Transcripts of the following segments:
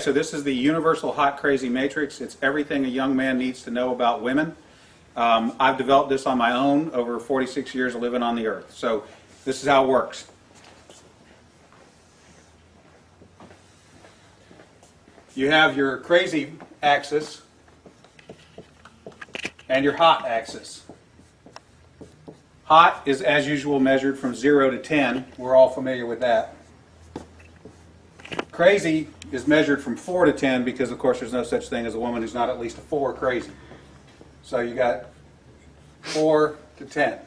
So this is the universal hot crazy matrix. It's everything a young man needs to know about women. I've developed this on my own over 46 years of living on the earth. So this is how it works. You have your crazy axis and your hot axis. Hot is, as usual, measured from 0 to 10. We're all familiar with that. Crazy is measured from 4 to 10 because, of course, there's no such thing as a woman who's not at least a 4 crazy. So you got 4 to 10.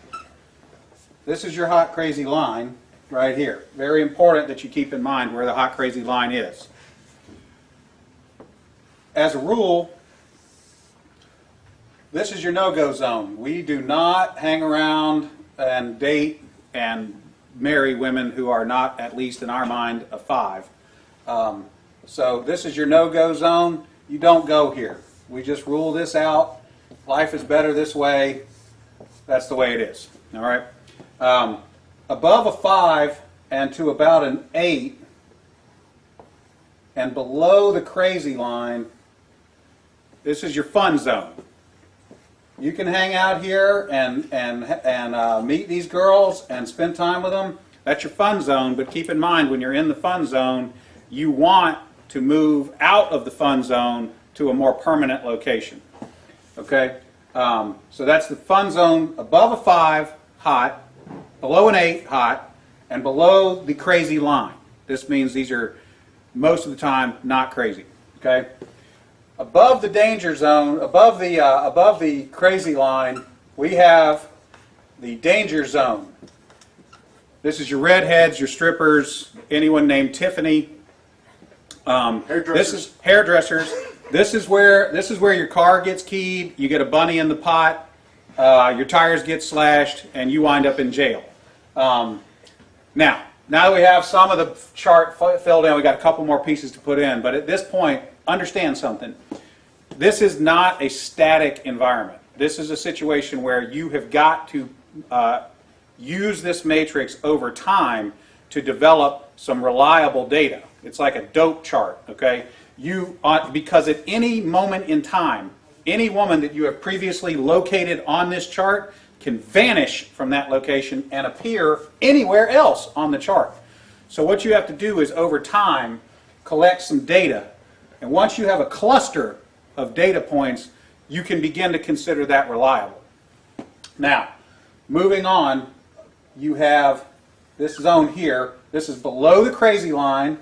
This is your hot crazy line right here. Very important that you keep in mind where the hot crazy line is. As a rule, this is your no-go zone. We do not hang around and date and marry women who are not, at least in our mind, a 5. So this is your no-go zone. You don't go here. We just rule this out. Life is better this way. That's the way it is. All right. Above a 5 and to about an 8, and below the crazy line, this is your fun zone. You can hang out here and meet these girls and spend time with them. That's your fun zone. But keep in mind, when you're in the fun zone, you want to move out of the fun zone to a more permanent location. Okay? So that's the fun zone above a 5, hot, below an 8, hot, and below the crazy line. This means these are, most of the time, not crazy. Okay? Above the danger zone, above the crazy line, we have the danger zone. This is your redheads, your strippers, anyone named Tiffany. This is hairdressers. This is where your car gets keyed. You get a bunny in the pot. Your tires get slashed, and you wind up in jail. Now that we have some of the chart filled in, we got a couple more pieces to put in. But at this point, understand something. This is not a static environment. This is a situation where you have got to use this matrix over time to develop some reliable data. It's like a dope chart, okay? Because at any moment in time, any woman that you have previously located on this chart can vanish from that location and appear anywhere else on the chart. So what you have to do is, over time, collect some data. And once you have a cluster of data points, you can begin to consider that reliable. Now, moving on, you have this zone here. This is below the crazy line,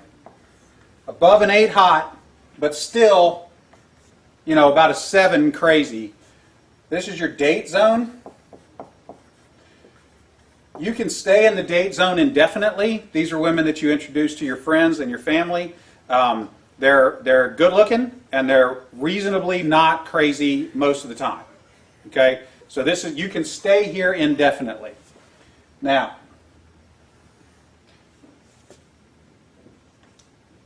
above an 8 hot, but still, about a 7 crazy. This is your date zone. You can stay in the date zone indefinitely. These are women that you introduce to your friends and your family. They're good looking and they're reasonably not crazy most of the time. Okay? So you can stay here indefinitely. Now,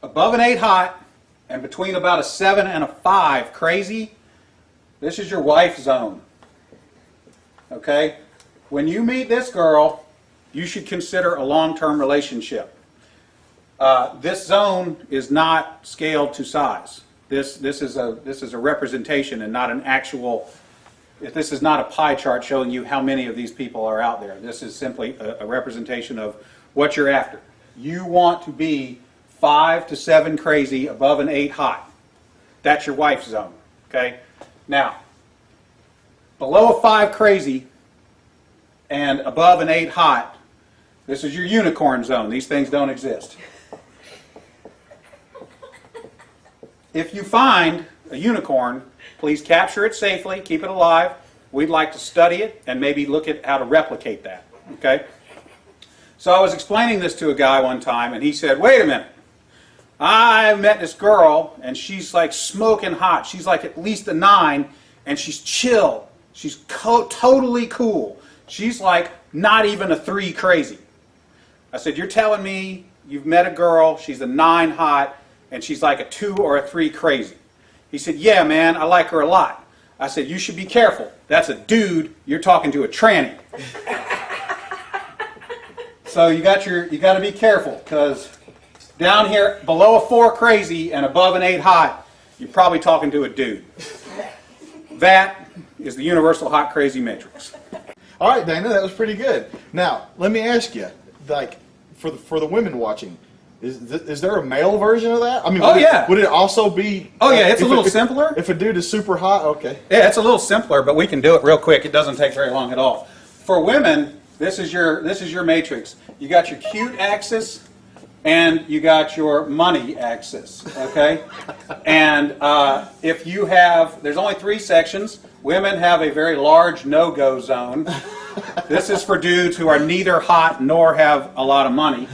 above an 8 hot and between about a 7 and a 5 crazy, this is your wife zone. Okay? When you meet this girl, you should consider a long-term relationship. This zone is not scaled to size. This is a representation and not an actual. This is not a pie chart showing you how many of these people are out there. This is simply a representation of what you're after. You want to be 5 to 7 crazy, above an 8 hot. That's your wife zone. Okay. Now, below a 5 crazy and above an 8 hot, this is your unicorn zone. These things don't exist. If you find a unicorn, please capture it safely, keep it alive. We'd like to study it and maybe look at how to replicate that. Okay? So I was explaining this to a guy one time, and he said, wait a minute. I met this girl, and she's like smoking hot. She's like at least a 9, and she's chill. She's totally cool. She's like not even a 3 crazy. I said, you're telling me you've met a girl, she's a 9 hot, and she's like a 2 or a 3 crazy. He said, yeah, man, I like her a lot. I said, you should be careful. That's a dude. You're talking to a tranny. So you got to be careful, because Down here, below a 4 crazy and above an 8 hot, you're probably talking to a dude. That is the universal hot crazy matrix. All right, Dana, that was pretty good. Now, let me ask you, like, for the women watching, is there a male version of that? I mean, would it also be? Oh yeah, it's a little simpler. If a dude is super hot, okay. Yeah, it's a little simpler, but we can do it real quick. It doesn't take very long at all. For women, this is your matrix. You got your cute axis, and you got your money axis. Okay, and if you have, there's only 3 sections. Women have a very large no-go zone. This is for dudes who are neither hot nor have a lot of money.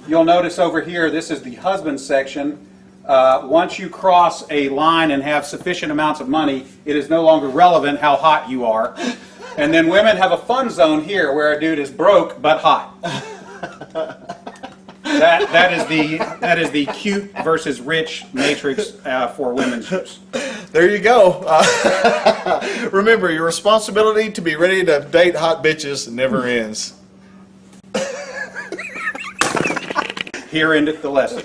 You'll notice over here, this is the husband section. Once you cross a line and have sufficient amounts of money, it is no longer relevant how hot you are. And then women have a fun zone here where a dude is broke but hot. That is the cute versus rich matrix for women's use. There you go. Remember, your responsibility to be ready to date hot bitches never ends. Here endeth the lesson.